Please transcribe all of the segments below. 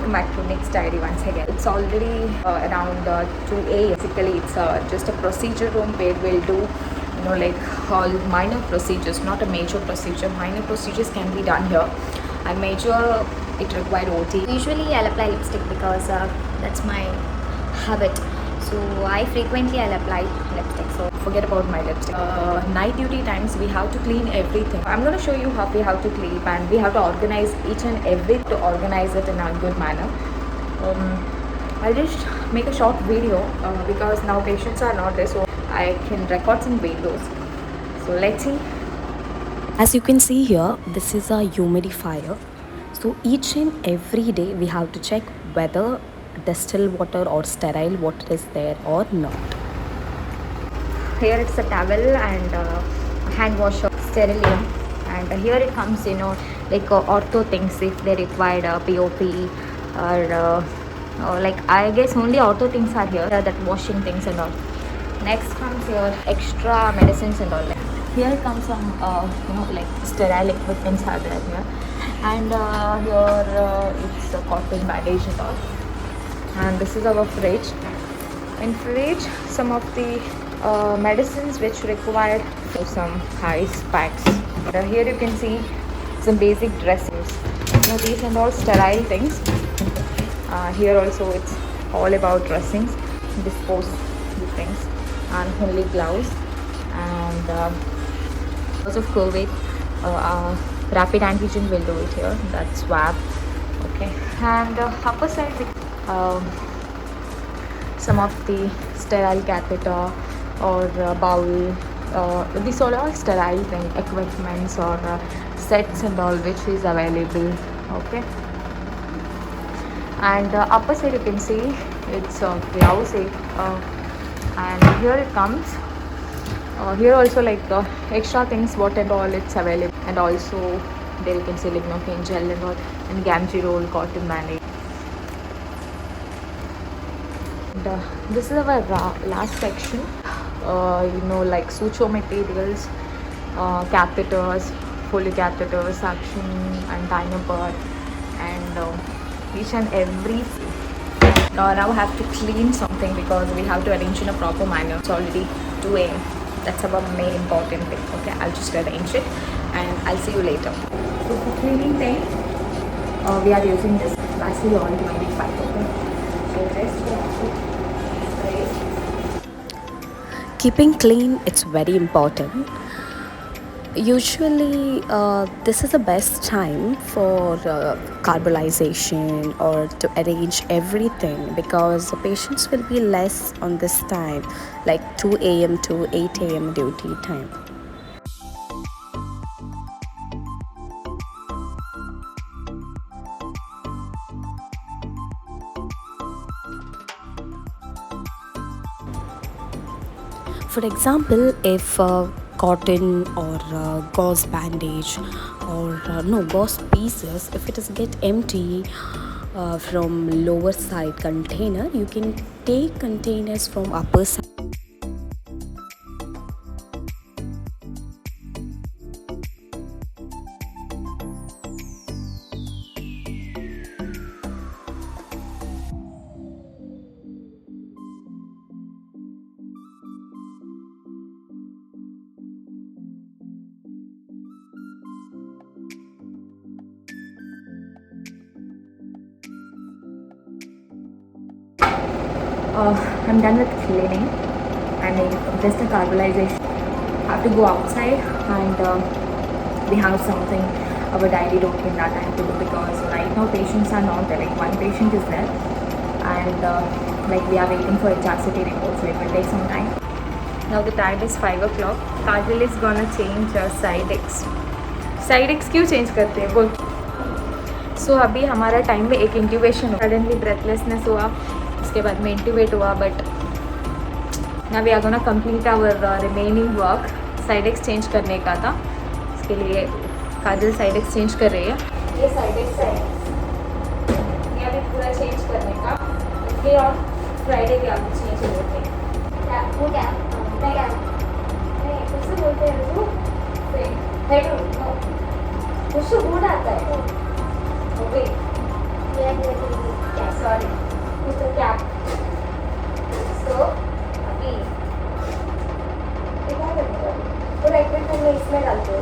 welcome back to Next Diary once again. It's already around 2 a.m. Basically, it's just a procedure room where we'll do, like all minor procedures, not a major procedure. Minor procedures can be done here, and major it require OT. Usually I'll apply lipstick because that's my habit. So I frequently I'll apply lipstick. So Forget about my lipstick. Night duty times we have to clean everything. I'm going to show you how we have to clean, and we have to organize each and every to organize it in a good manner. I'll just make a short video because now patients are not there, so I can record some videos. So let's see. As you can see here, this is a humidifier. So each and every day we have to check whether distilled water or sterile water is there or not. Here it's a towel and hand wash of sterilium, and here it comes, like ortho things if they required POP or like I guess only ortho things are here, that washing things and all. Next comes your extra medicines and all. Here comes some like sterile equipments are there here, and here it's a cotton bandage and all. And this is our fridge. In fridge, some of the medicines which required for some ice packs. Here you can see some basic dressings. These and all sterile things. Here also it's all about dressings, dispose the things, and only gloves. And because of COVID, rapid antigen will do it here. That's swab. Okay. And upper side, some of the sterile catheter or bowl. These all are sterile thing, equipments or sets and all which is available. Okay. And upper side you can see it's gloves, and here it comes. Here also like extra things what and all it's available, and also there you can see lignocaine gel and all, and Gamgee roll, cotton bandage. And this is our last section. Like suture materials, catheters, Foley catheters, suction and Dynapod, and each and every. Now I have to clean something because we have to arrange in a proper manner. It's already 2 a.m. That's our main important thing. Okay, I'll just arrange it and I'll see you later. So for cleaning thing, we are using this Vaseline Oil 25. Okay, so rest of Keeping clean, it's very important. Usually, this is the best time for carbolization or to arrange everything, because the patients will be less on this time, like 2 a.m. to 8 a.m. duty time. For example, if cotton or gauze bandage or gauze pieces, if it is get empty from lower side container, you can take containers from upper side. I'm done with cleaning. I mean, just the carbonization. I have to go outside, and we have something, our daily routine that I have to do, because right now patients are not there. Like one patient is there, and like we are waiting for HRCT report, so it will take some time. Now the time is 5 o'clock. Kajal is gonna change Sidex. Sidex क्यों change करते हैं बोल? So अभी हमारा time में एक intubation, suddenly breathlessness हुआ, उसके बाद में इंट्यूबेट हुआ, but now we are gonna complete our remaining work. Sidex change करने का था, इसके लिए काजल Sidex चेंज कर रही है. ये Sidex है, ये अभी पूरा चेंज करने का. इसके और फ्राइडे के आप चेंज होते हैं. क्या वो क्या क्या कुछ से बोलते हैं वो हेड कुछ से बोल आता है. Okay sorry it's a cap. So अभी ये क्या करने का पूरा इक्विपमेंट मैं इसमें डालते हो.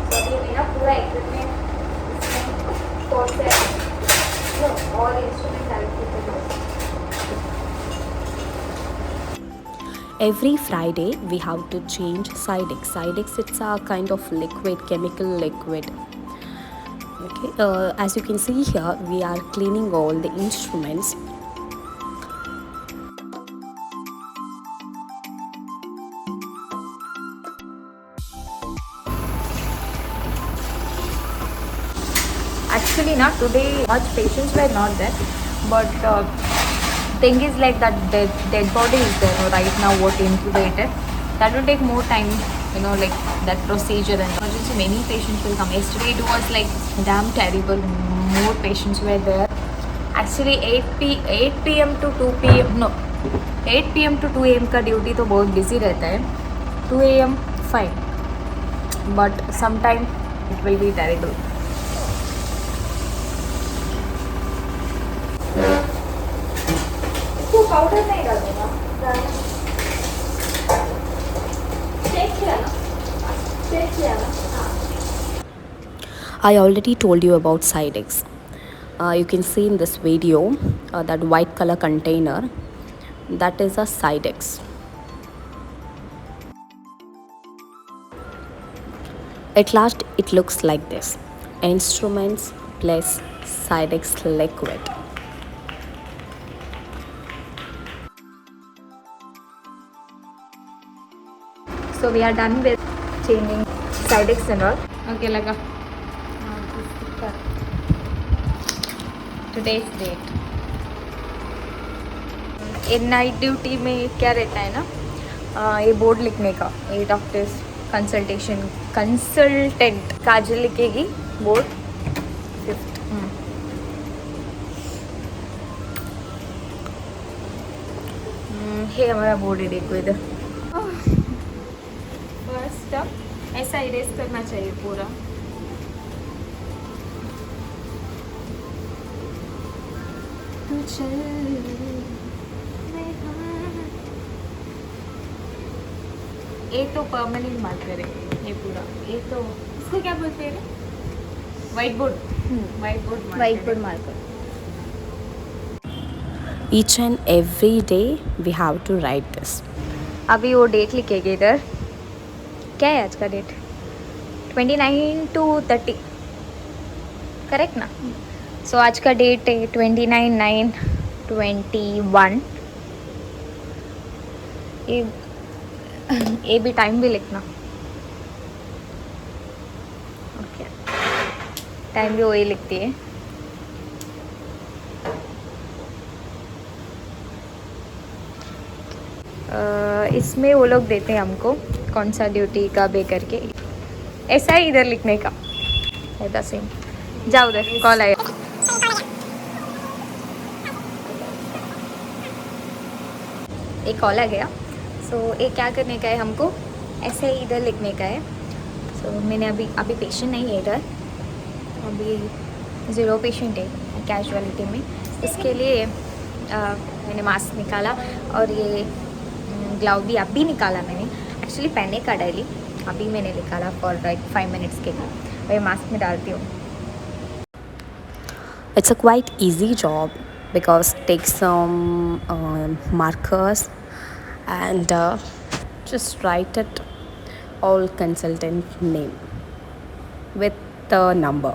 तो अभी मैं ना पूरा इक्विपमेंट इसमें कोर्स है नो और इंस्ट्रूमेंट डालते हो. Every Friday we have to change Sidex. Sidex, it's a kind of liquid, chemical liquid. Okay, as you can see here, we are cleaning all the instruments. Actually, not today. Much patients were not there, but thing is like that dead body is there right now. What incubated? That will take more time. You know, like that procedure and emergency. Many patients will come. Yesterday it was like damn terrible. More patients were there. Actually, 8 p.m. to 2 p.m. No, 8 p.m. to 2 a.m. का duty तो बहुत busy रहता है. 2 a.m. fine, but sometime it will be terrible. Powder नहीं डालूंगा. Check किया ना. हाँ. I already told you about Sidex. You can see in this video that white color container, that is a Sidex. At last it looks like this: instruments plus Sidex liquid. So we are done with changing Sidex and all. Okay, लगा. Today's date. In night duty में क्या रहता है ना, ये board लिखने का. ये डॉक्टर्स कंसल्टेंट काजल लिखेगी बोर्ड 5th. ये हमारा बोर्ड है, देखो इधर. फर्स्ट ऐसा इरेज करना चाहिए पूरा. तू चल ये तो परमानेंट मार्कर है. ये पूरा ये तो इसको क्या बोलते हैं? White board. White board marker. Each and every day we have to write this. अभी वो डेट लिखेगी इधर. क्या है आज का डेट? 29 to 30 करेक्ट ना? सो आज का डेट है 29/9/21. ये भी टाइम भी लिखना. ओके, टाइम भी वही लिखती है. इसमें वो लोग देते हैं हमको कौन सा ड्यूटी का बे करके. ऐसा ही इधर लिखने का ऐसा सेम. जाओ उधर, कॉल आया. एक कॉल आ गया. सो ये क्या करने का है हमको, ऐसे ही इधर लिखने का है. सो मैंने अभी पेशेंट नहीं है इधर. अभी 0 पेशेंट है कैजुअलिटी में. इसके लिए मैंने मास्क निकाला और ये ग्लव भी अभी निकाला मैंने. एक्चुअली पहनने का डेली अभी मैंने निकाला फॉर लाइक 5 मिनट्स के लिए. वही मास्क में डालती हूँ. It's a quite easy job because take some markers and just write it all consultant name with the number.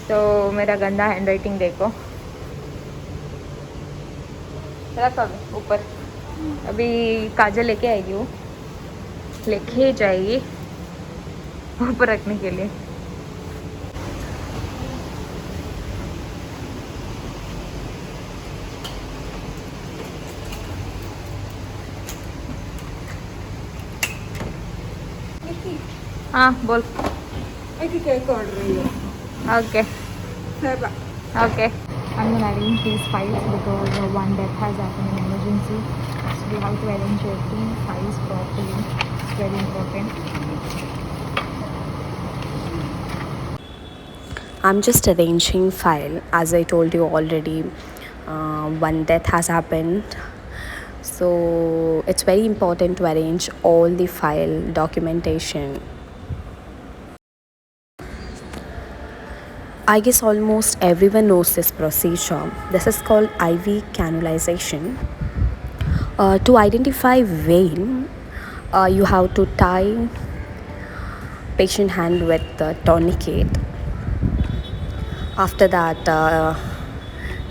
तो मेरा गंदा हैंड राइटिंग देखो. रख अभी ऊपर. अभी काजल लेके आएगी, वो लेके जाएगी ऊपर रखने के लिए. हाँ बोल. केक ऑर्डर रही है. Okay Bye. okay. I'm gonna arrange these files because one death has happened in emergency. So we have to arrange every files properly. It's very important. I'm just arranging file. As I told you already, one death has happened, so it's very important to arrange all the file documentation. I guess almost everyone knows this procedure. This is called IV cannulization. To identify vein, you have to tie patient hand with the tourniquet. After that,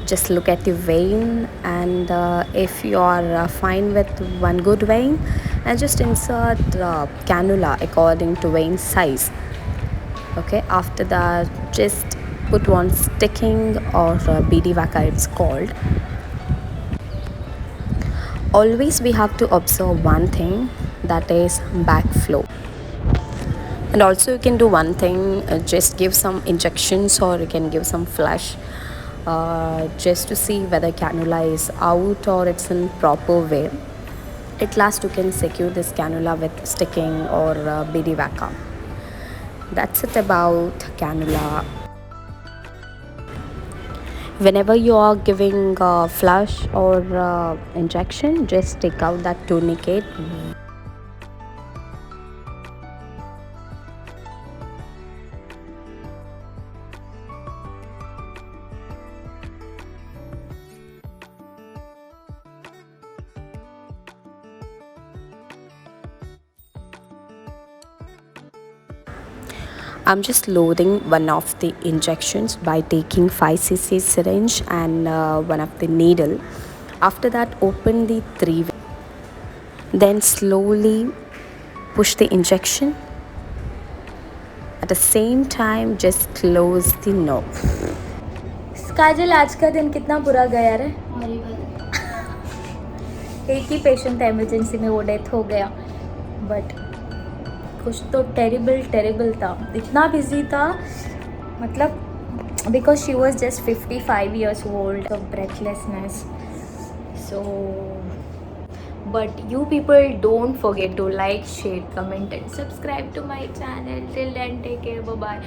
just look at the vein, and if you are fine with one good vein, and just insert cannula according to vein size. Okay, after that, just put one sticking or BD vaca it's called. Always we have to observe one thing, that is backflow. And also you can do one thing, just give some injections or you can give some flush, just to see whether cannula is out or it's in proper way. At last you can secure this cannula with sticking or BD vaca. That's it about cannula. Whenever you are giving flush or injection, just take out that tourniquet. I'm just loading one of the injections by taking 5cc syringe and one of the needle. After that, open the 3, then slowly push the injection. At the same time, just close the nose. काजल, आज का दिन कितना बुरा गया रे। एक ही patient था emergency में, वो डेथ हो गया, बट कुछ तो टेरिबल था। इतना बिजी था, मतलब because she was just 55 years old, of breathlessness. So but you people don't forget to like, share, comment and subscribe to my channel. Till then, take care, bye bye.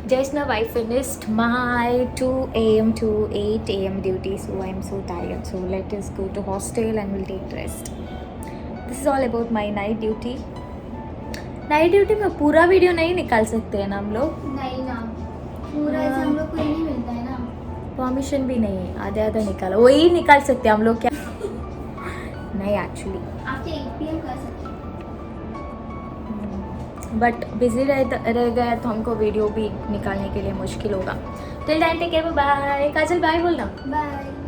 Just now I finished my 2 a.m. to 8 a.m. duty, so I'm so tired. So let us go to hostel and we'll take rest. This is all about my night duty. Night duty में पूरा video नहीं निकाल सकते हैं ना हम लोग? नहीं ना, पूरा ऐसे हम लोग को ही नहीं मिलता है ना, परमिशन भी नहीं है, आधे आधा निकालो, वही निकाल सकते हैं हम लोग क्या? नहीं एक्चुअली आफ्टर 8 PM कर सकते हैं, बट बिजी रह गया तो हमको वीडियो भी निकालने के लिए मुश्किल होगा. Till then take care, bye. Kajal bye बोलना. बाय.